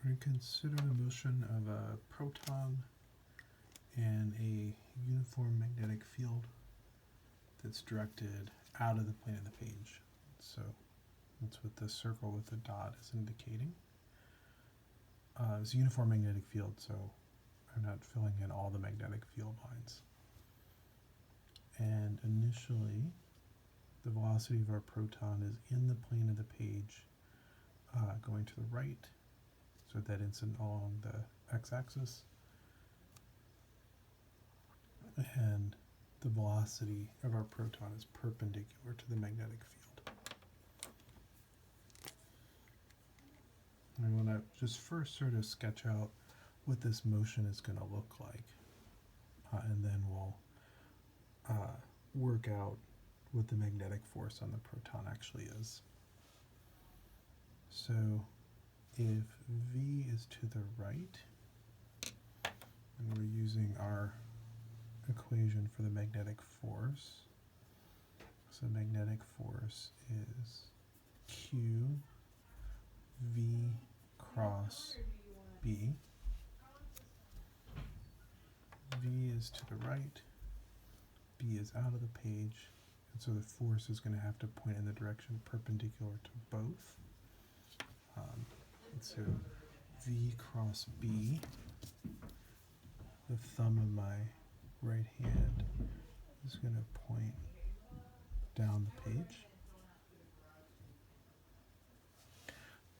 We're going to consider the motion of a proton in a uniform magnetic field that's directed out of the plane of the page. So that's what the circle with the dot is indicating. It's a uniform magnetic field, so I'm not filling in all the magnetic field lines. And initially, the velocity of our proton is in the plane of the page, going to the right, so at that instant along the x-axis. And the velocity of our proton is perpendicular to the magnetic field. And I want to just first sort of sketch out what this motion is going to look like, and then we'll work out what the magnetic force on the proton actually is. So if V is to the right, and we're using our equation for the magnetic force, so magnetic force is Q V cross B. V is to the right, B is out of the page, and so the force is going to have to point in the direction perpendicular to both. And so V cross B, the thumb of my right hand is going to point down the page.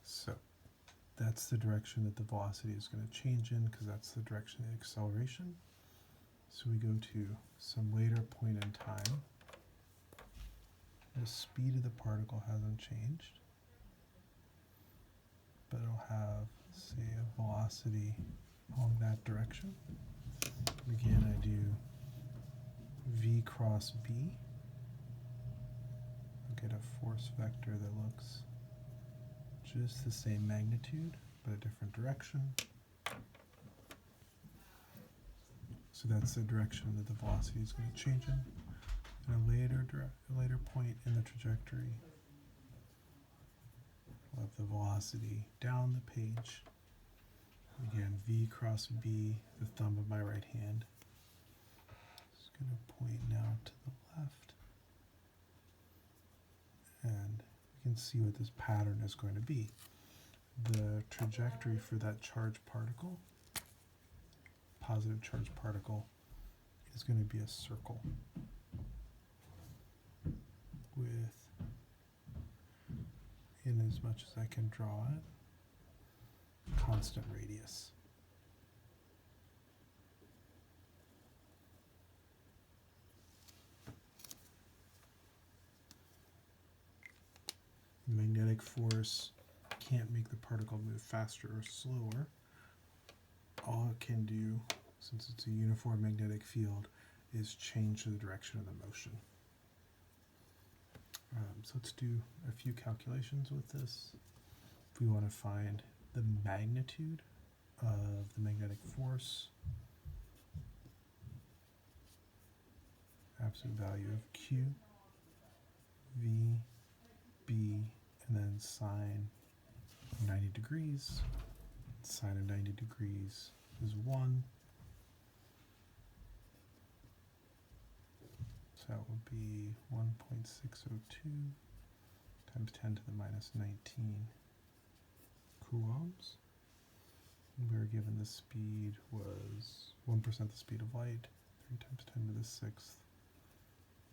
So that's the direction that the velocity is going to change in, because that's the direction of acceleration. So we go to some later point in time. The speed of the particle hasn't changed, but it'll have, say, a velocity along that direction. Again, I do V cross B. I get a force vector that looks just the same magnitude, but a different direction. So that's the direction that the velocity is going to change in. At a later point in the trajectory, we'll have the velocity down the page. Again, V cross B, the thumb of my right hand. It's going to point now to the left. And you can see what this pattern is going to be. The trajectory for that charged particle, positive charged particle, is going to be a circle with, in as much as I can draw it, constant radius. Magnetic force can't make the particle move faster or slower. All it can do, since it's a uniform magnetic field, is change the direction of the motion. So let's do a few calculations with this. If we want to find the magnitude of the magnetic force, absolute value of Q, V, B, and then sine 90 degrees. Sine of 90 degrees is 1. So that would be 1.602 times 10 to the minus 19 coulombs. And we were given the speed was 1% the speed of light, 3 times 10 to the 6th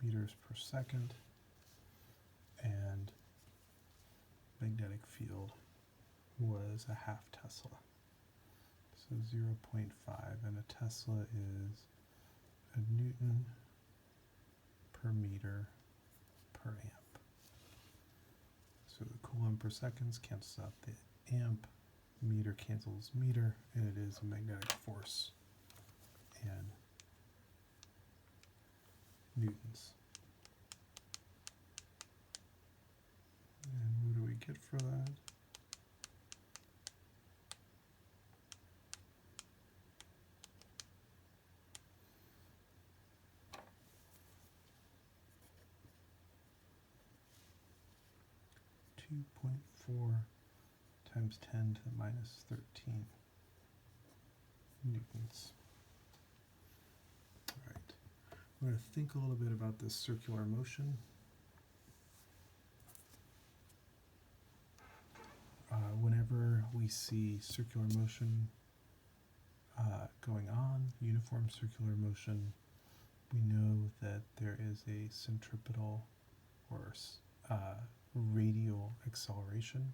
meters per second, and magnetic field was a half Tesla. So 0.5, and a Tesla is a Newton per meter per amp. So the coulomb per seconds cancels out the amp, meter cancels meter, and it is a magnetic force in newtons. And what do we get for that? .4 times 10 to the minus 13 newtons. All right, we're going to think a little bit about this circular motion. Whenever we see circular motion going on, uniform circular motion, we know that there is a centripetal or radial acceleration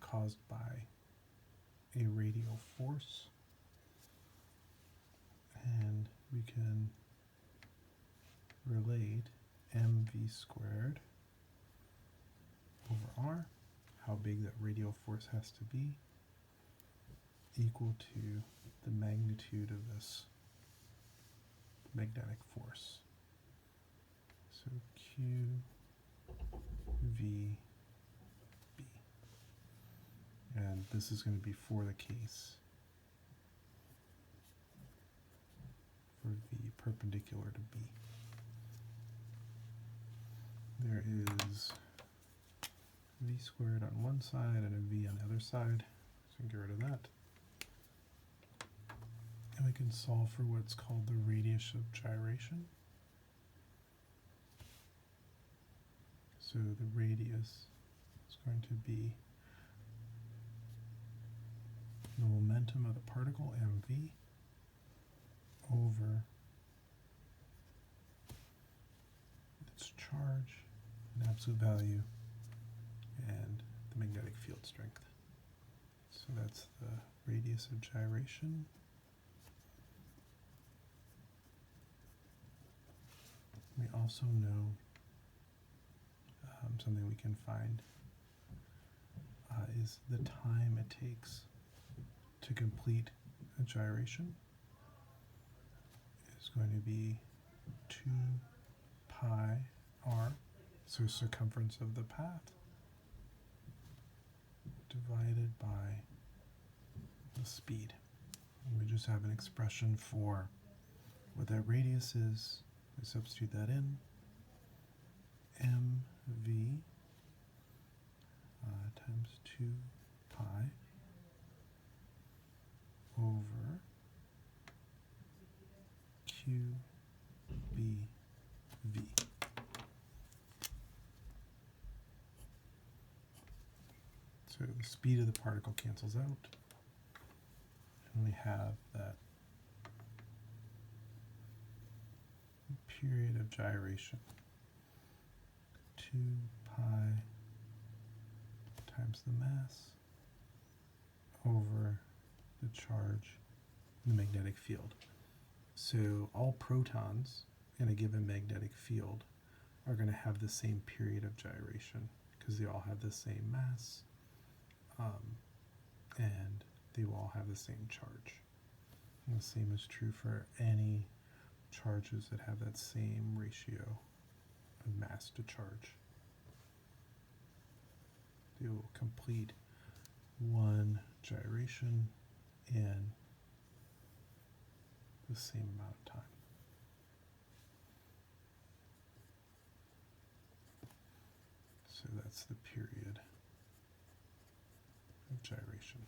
caused by a radial force, and we can relate mv squared over r, how big that radial force has to be, equal to the magnitude of this magnetic force. So QVB. And this is going to be for the case for V perpendicular to B. There is V squared on one side and a V on the other side, so we can get rid of that. And we can solve for what's called the radius of gyration. So the radius is going to be the momentum of the particle, mv, over its charge, an absolute value, and the magnetic field strength. So that's the radius of gyration. We also know something we can find is the time it takes to complete a gyration is going to be 2 pi r, so circumference of the path, divided by the speed. And we just have an expression for what that radius is. We substitute that in. mv times 2 pi over QBV. So the speed of the particle cancels out, and we have that period of gyration, 2 pi times the mass over the charge in the magnetic field. So all protons in a given magnetic field are going to have the same period of gyration because they all have the same mass, and they will all have the same charge. And the same is true for any charges that have that same ratio of mass to charge. They will complete one gyration in the same amount of time. So that's the period of gyration.